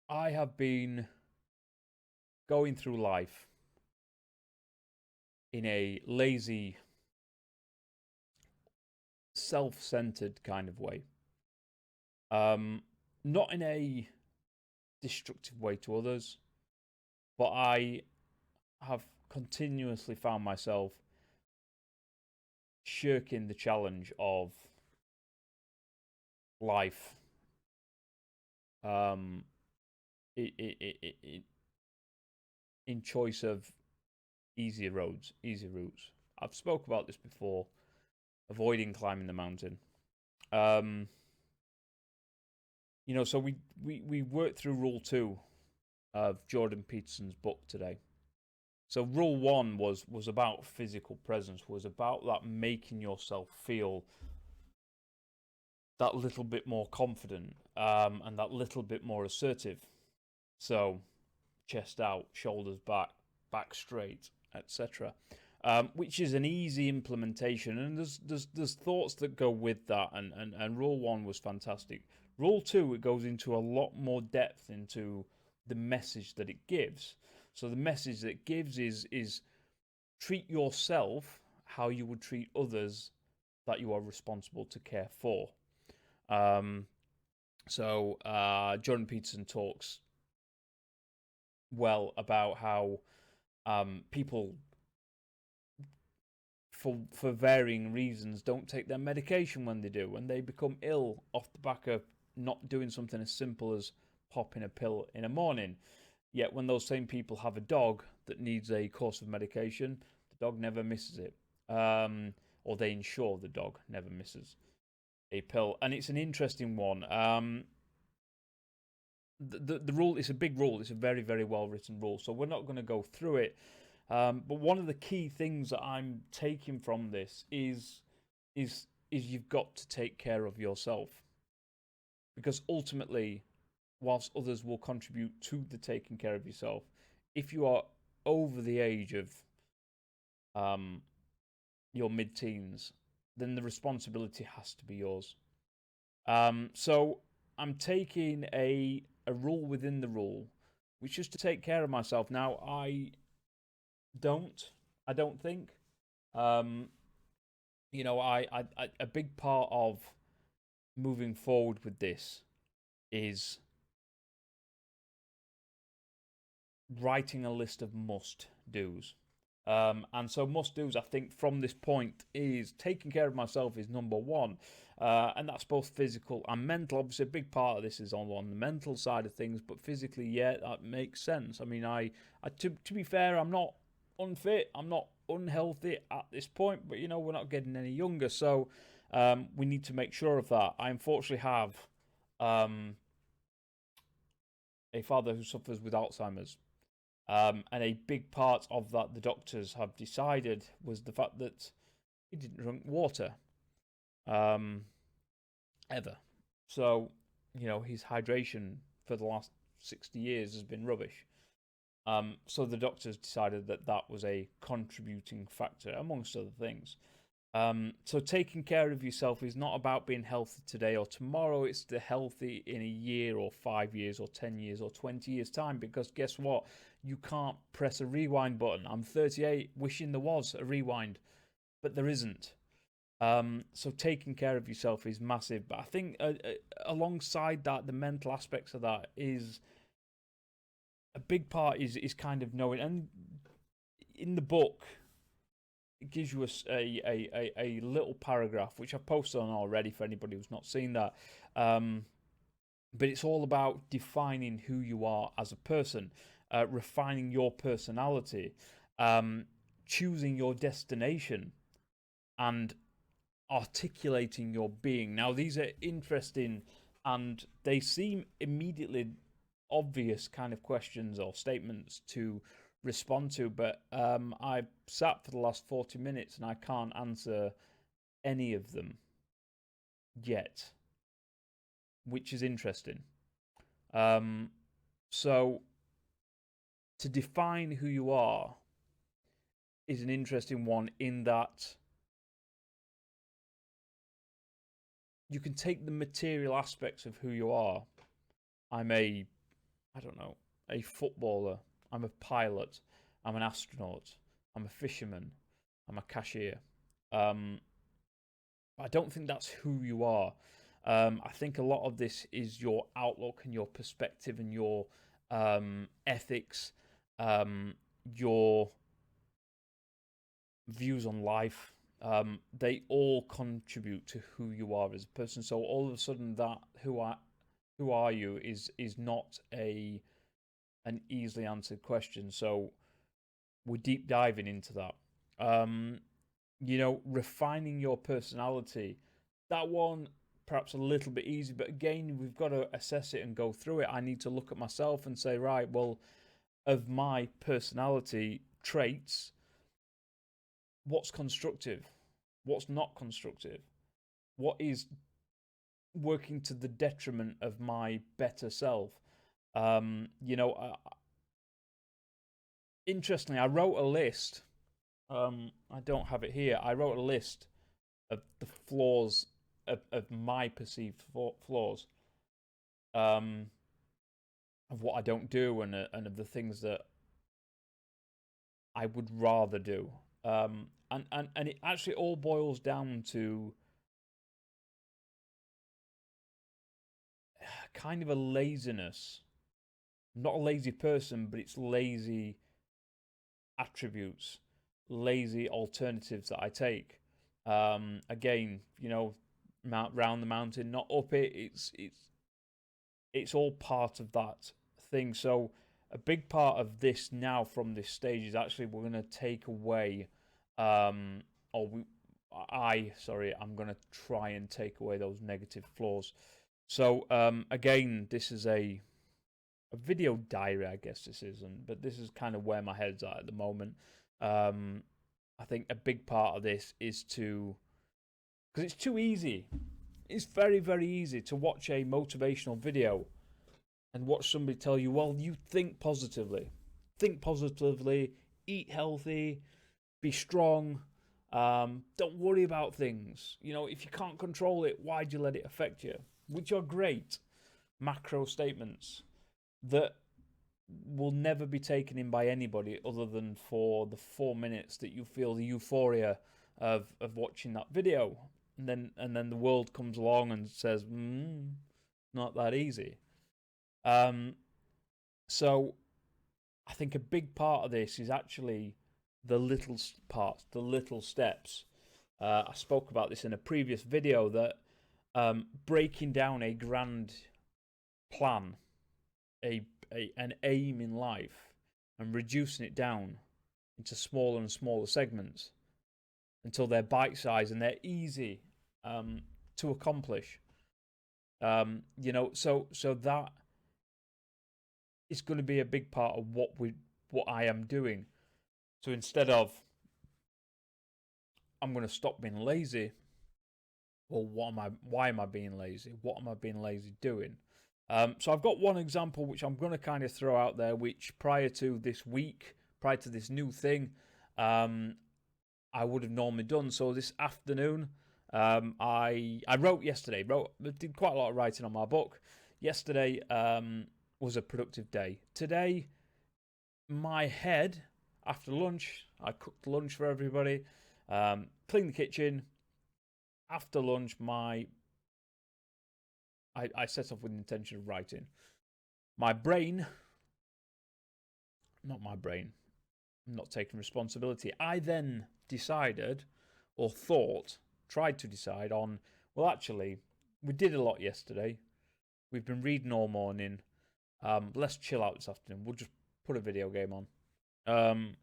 I have been going through life in a lazy, self centered kind of way. Um, Not in a destructive way to others, but I have continuously found myself shirking the challenge of life. Um, in choice of easy routes. I've spoke about this before. Avoiding climbing the mountain. Um, so we worked through rule two of Jordan Peterson's book today. So rule one was about physical presence, was about that making yourself feel that little bit more confident, and that little bit more assertive. So chest out, shoulders back, back straight, etc. Which is an easy implementation, and there's thoughts that go with that, and rule one was fantastic. Rule two, it goes into a lot more depth into the message that it gives. So the message that it gives is treat yourself how you would treat others that you are responsible to care for. Um, Jordan Peterson talks well about how people, for varying reasons, don't take their medication when they do, and they become ill off the back of not doing something as simple as popping a pill in a morning. Yet when those same people have a dog that needs a course of medication, the dog never misses it, or they ensure the dog never misses a pill. And it's an interesting one. The rule is a big rule. It's a very, very well written rule. So we're not going to go through it. But one of the key things that I'm taking from this is you've got to take care of yourself, because ultimately, whilst others will contribute to the taking care of yourself, if you are over the age of um, your mid-teens, then the responsibility has to be yours. So I'm taking a rule within the rule, which is to take care of myself. Now don't I don't think, um, a big part of moving forward with this is writing a list of must do's. And so must do's, I think, from this point is taking care of myself is number one, and that's both physical and mental. Obviously, a big part of this is on the mental side of things, but physically, yeah, that makes sense. I mean, to be fair, I'm not unfit, I'm not unhealthy at this point, but we're not getting any younger, so we need to make sure of that. I unfortunately have um, a father who suffers with Alzheimer's. And a big part of that the doctors have decided was the fact that he didn't drink water, um, ever. So, his hydration for the last 60 years has been rubbish. So the doctors decided that that was a contributing factor, amongst other things. So taking care of yourself is not about being healthy today or tomorrow. It's the healthy in a year or 5 years or 10 years or 20 years time. Because guess what? You can't press a rewind button. I'm 38, wishing there was a rewind, but there isn't. So taking care of yourself is massive. But I think alongside that, the mental aspects of that is a big part. Is kind of knowing, and in the book it gives you a little paragraph which I've posted on already for anybody who's not seen that. But it's all about defining who you are as a person, refining your personality, choosing your destination, and articulating your being. Now, these are interesting and they seem immediately obvious kind of questions or statements to respond to, but I've sat for the last 40 minutes and I can't answer any of them yet, which is interesting. Um, so, to define who you are is an interesting one in that you can take the material aspects of who you are. I'm a I don't know, a footballer. I'm a pilot. I'm an astronaut. I'm a fisherman. I'm a cashier. Um, I don't think that's who you are. I think a lot of this is your outlook and your perspective and your ethics, your views on life. They all contribute to who you are as a person. So all of a sudden, that who are you is not an easily answered question. So we're deep diving into that. Um, refining your personality. That one perhaps a little bit easy, but again, we've got to assess it and go through it. I need to look at myself and say, right, well, of my personality traits, what's constructive, what's not constructive, what is working to the detriment of my better self. Um, you know, uh, Interestingly, I wrote a list. I don't have it here. I wrote a list of the flaws of my perceived flaws, um, of what I don't do, and of the things that I would rather do. And it actually all boils down to kind of a laziness. I'm not a lazy person, but it's lazy attributes, lazy alternatives that I take. Again, round the mountain, not up it. It's all part of that thing. So a big part of this now from this stage is actually we're going to take away, or we, I'm going to try and take away those negative flaws. So again, this is a video diary, I guess this isn't, but this is kind of where my head's at the moment. I think a big part of this is because it's too easy. It's very, very easy to watch a motivational video and watch somebody tell you, well, you think positively. Think positively, eat healthy, be strong, don't worry about things. If you can't control it, why'd you let it affect you? Which are great macro statements that will never be taken in by anybody other than for the 4 minutes that you feel the euphoria of watching that video. And then the world comes along and says, not that easy. So I think a big part of this is actually the little parts, the little steps. I spoke about this in a previous video, that breaking down a grand plan, an aim in life, and reducing it down into smaller and smaller segments until they're bite-sized and they're easy to accomplish. So that is going to be a big part of what I am doing. So instead of I'm going to stop being lazy, well, why am I being lazy? What am I being lazy doing? So I've got one example which I'm going to kind of throw out there, which prior to this week, prior to this new thing, I would have normally done. So this afternoon, I wrote yesterday. Did quite a lot of writing on my book. Yesterday was a productive day. Today, my head, after lunch, I cooked lunch for everybody, cleaned the kitchen. After lunch, I set off with the intention of writing. My brain, not my brain, I'm not taking responsibility. I then decided, or tried to decide on, well, actually, we did a lot yesterday. We've been reading all morning. Let's chill out this afternoon. We'll just put a video game on. And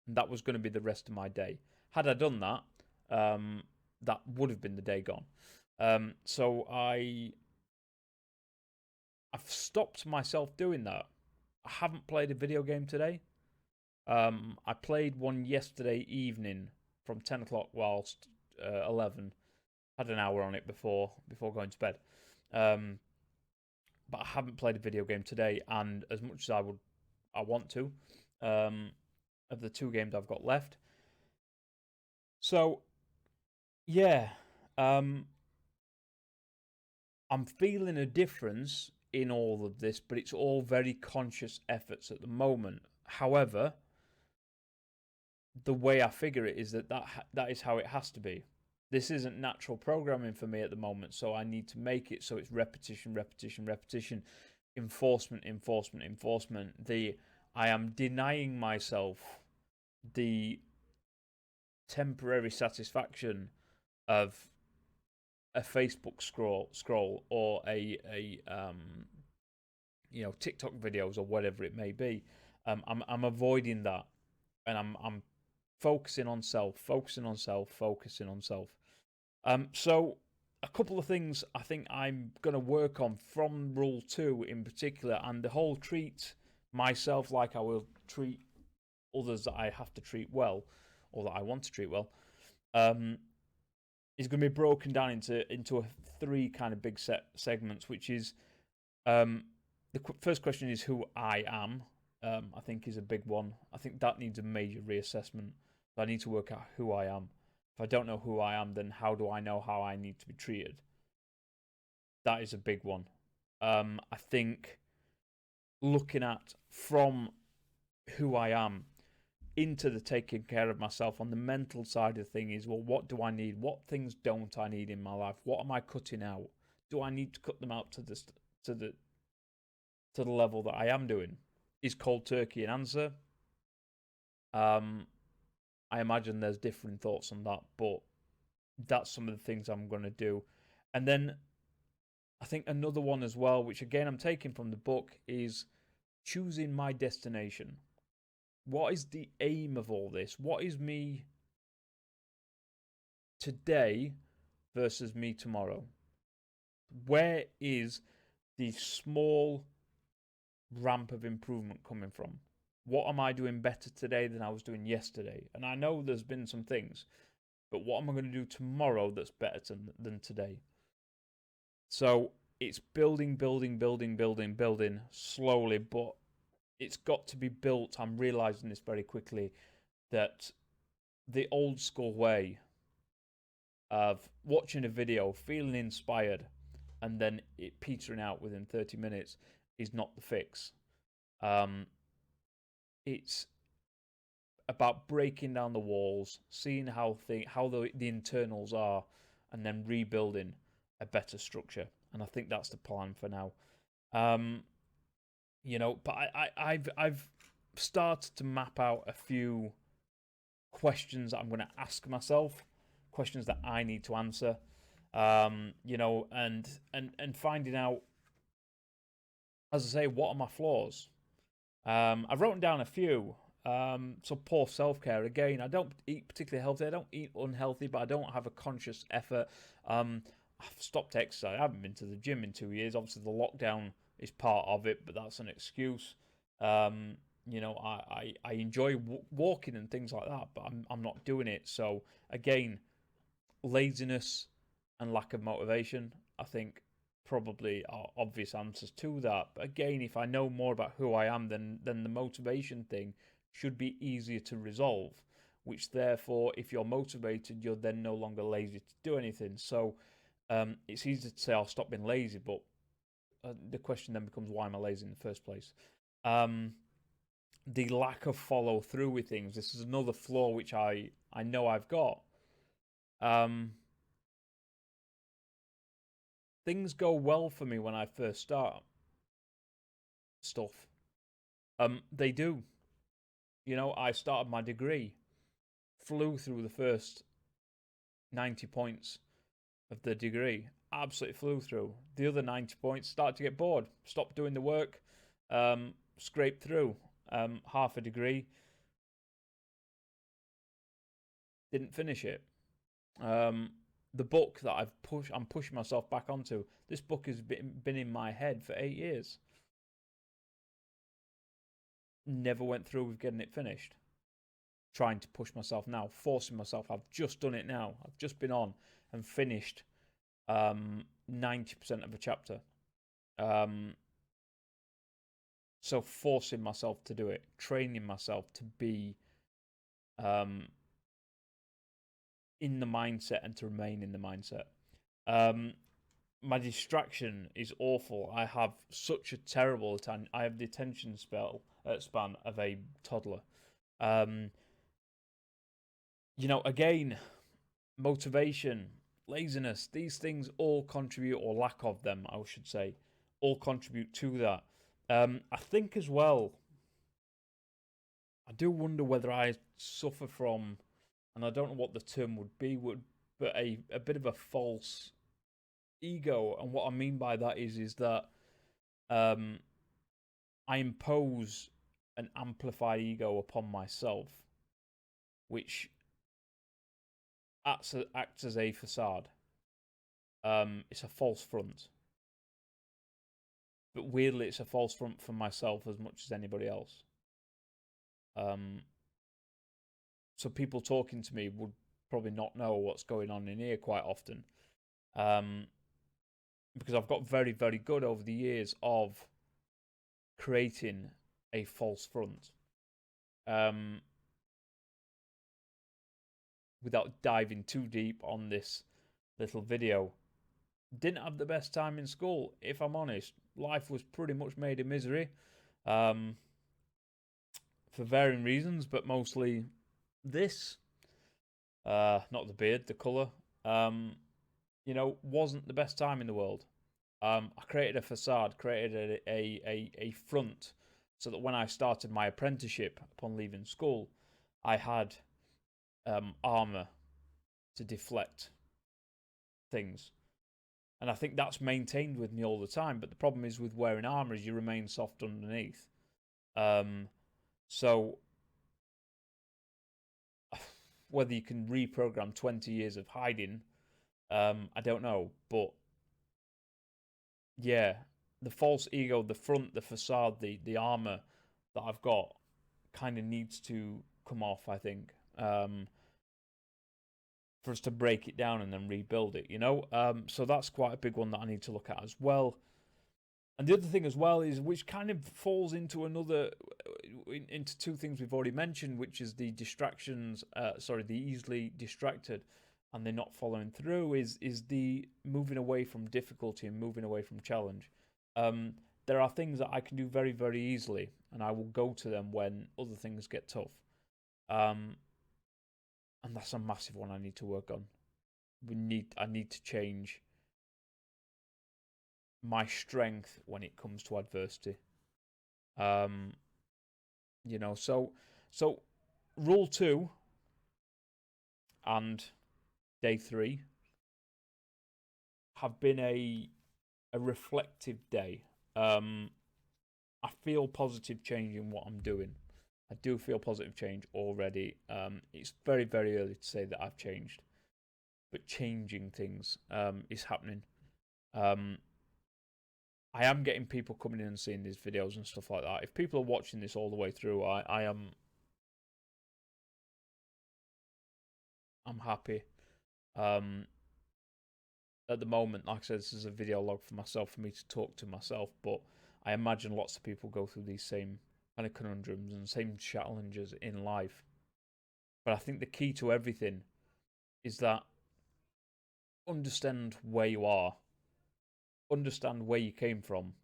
that was going to be the rest of my day. Had I done that, that would have been the day gone. So I've stopped myself doing that. I haven't played a video game today. I played one yesterday evening from 10 o'clock whilst 11. Had an hour on it before going to bed. But I haven't played a video game today, and as much as I want to, of the 2 games I've got left. So, yeah, I'm feeling a difference in all of this, but it's all very conscious efforts at the moment. However, the way I figure it is that is how it has to be. This isn't natural programming for me at the moment, so I need to make it so it's repetition, repetition, repetition, enforcement, enforcement, enforcement. I am denying myself the temporary satisfaction of a Facebook scroll or a TikTok videos or whatever it may be. I'm avoiding that, and I'm focusing on self, focusing on self, focusing on self. So a couple of things I think I'm going to work on from Rule 2 in particular, and the whole treat myself like I will treat others that I have to treat well, or that I want to treat well, is going to be broken down into 3 kind of big segments, which is the first question is who I am. I think is a big one. I think that needs a major reassessment. I need to work out who I am. If I don't know who I am, then how do I know how I need to be treated? That is a big one. I think looking at from who I am into the taking care of myself on the mental side of the thing is, well, what do I need? What things don't I need in my life? What am I cutting out? Do I need to cut them out to the level that I am doing? Is cold turkey an answer? I imagine there's different thoughts on that, but that's some of the things I'm going to do. And then I think another one as well, which again I'm taking from the book, is choosing my destination. What is the aim of all this? What is me today versus me tomorrow? Where is the small ramp of improvement coming from? What am I doing better today than I was doing yesterday? And I know there's been some things, but what am I going to do tomorrow that's better than today? So it's building slowly, but it's got to be built. I'm realizing this very quickly, that the old school way of watching a video, feeling inspired, and then it petering out within 30 minutes is not the fix. It's about breaking down the walls, seeing how the internals are, and then rebuilding a better structure. And I think that's the plan for now. But I've started to map out a few questions that I'm going to ask myself, questions that I need to answer. And finding out, as I say, what are my flaws? I've written down a few. So poor self-care. Again, I don't eat particularly healthy. I don't eat unhealthy, but I don't have a conscious effort. I've stopped exercise. I haven't been to the gym in 2 years. Obviously, the lockdown is part of it, but that's an excuse. I enjoy walking and things like that, but I'm not doing it. So again, laziness and lack of motivation, I think, probably are obvious answers to that. But again, if I know more about who I am, then the motivation thing should be easier to resolve, which therefore, if you're motivated, you're then no longer lazy to do anything. So it's easy to say I'll stop being lazy, but the question then becomes, why am I lazy in the first place? The lack of follow through with things. This is another flaw which I know I've got. Things go well for me when I first start stuff. They do. I started my degree, flew through the first 90 points of the degree, absolutely flew through. The other 90 points, started to get bored, stopped doing the work, scraped through. Half a degree, didn't finish it. The book that I'm pushing myself back onto. This book has been in my head for 8 years. Never went through with getting it finished. Trying to push myself now, forcing myself. I've just done it now. I've just been on and finished 90% of a chapter. So forcing myself to do it, training myself to be in the mindset and to remain in the mindset. my distraction is awful. I have such a terrible I have the attention span of a toddler. Um, again, motivation, laziness, these things all contribute, or lack of them, I should say, all contribute to that. I think as well, I do wonder whether I suffer from, and I don't know what the term would be, but a bit of a false ego. And what I mean by that is that um, I impose an amplified ego upon myself, which acts as a facade. It's a false front, but weirdly, it's a false front for myself as much as anybody else. So people talking to me would probably not know what's going on in here quite often, because I've got very, very good over the years of creating a false front. Without diving too deep on this little video, didn't have the best time in school, if I'm honest. Life was pretty much made a misery, for varying reasons, but mostly this. Not the beard, the colour. Wasn't the best time in the world. I created a facade, created a front, so that when I started my apprenticeship upon leaving school, I had armour to deflect things. And I think that's maintained with me all the time. But the problem is with wearing armour is you remain soft underneath. So whether you can reprogram 20 years of hiding, I don't know. But yeah, the false ego, the front, the facade, the armour that I've got kind of needs to come off, I think. For us to break it down and then rebuild it, so that's quite a big one that I need to look at as well. And the other thing as well is, which kind of falls into into two things we've already mentioned, which is the distractions, the easily distracted and they're not following through, is the moving away from difficulty and moving away from challenge. There are things that I can do very, very easily, and I will go to them when other things get tough. And that's a massive one I need to work on. I need to change my strength when it comes to adversity. So rule 2 and day 3 have been a reflective day. I feel positive change in what I'm doing. I do feel positive change already. It's very, very early to say that I've changed, but changing things is happening. I am getting people coming in and seeing these videos and stuff like that. If people are watching this all the way through, I'm happy. At the moment, like I said, this is a video log for myself, for me to talk to myself, but I imagine lots of people go through these same kind of conundrums and same challenges in life. But I think the key to everything is that understand where you are, understand where you came from,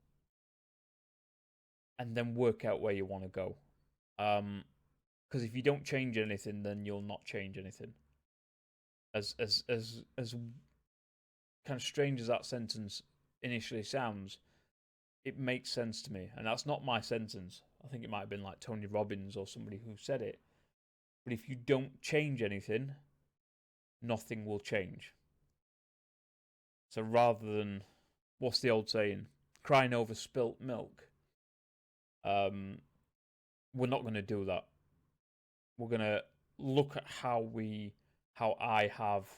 and then work out where you want to go. Because if you don't change anything, then you'll not change anything. As kind of strange as that sentence initially sounds, it makes sense to me. And that's not my sentence. I think it might have been like Tony Robbins or somebody who said it. But if you don't change anything, nothing will change. So rather than, what's the old saying? Crying over spilt milk. We're not going to do that. We're going to look at how I have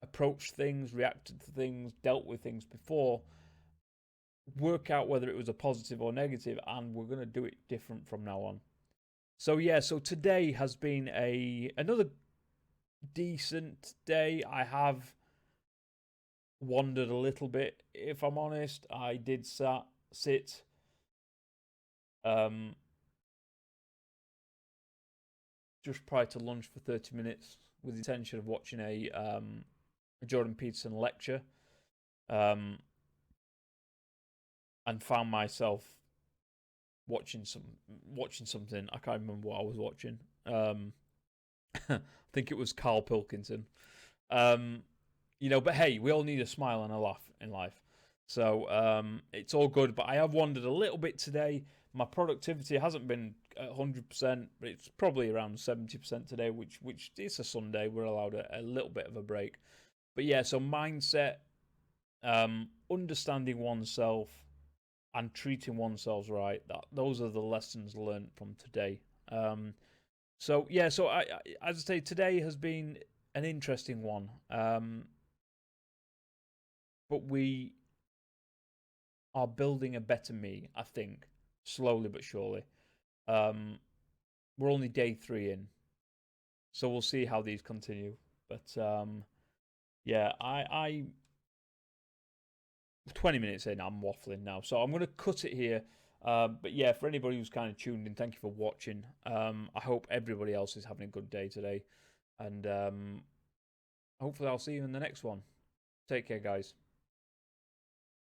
approached things, reacted to things, dealt with things before, work out whether it was a positive or negative, and we're going to do it different from now on. So yeah, so today has been another decent day. I have wandered a little bit, if I'm honest. I did sit just prior to lunch for 30 minutes with the intention of watching a a Jordan Peterson lecture, um, and found myself watching something. I can't remember what I was watching. I think it was Carl Pilkington. Um, but hey, we all need a smile and a laugh in life. So it's all good. But I have wandered a little bit today. My productivity hasn't been 100%, but it's probably around 70% today, which is a Sunday. We're allowed a little bit of a break. But yeah, so mindset, understanding oneself, and treating oneself right. Those are the lessons learned from today. So as I say, today has been an interesting one. But we are building a better me, I think, slowly but surely. Um, we're only day 3 in, so we'll see how these continue. But yeah, I 20 minutes in, I'm waffling now, so I'm going to cut it here. But yeah, for anybody who's kind of tuned in, thank you for watching. I hope everybody else is having a good day today, and hopefully I'll see you in the next one. Take care, guys.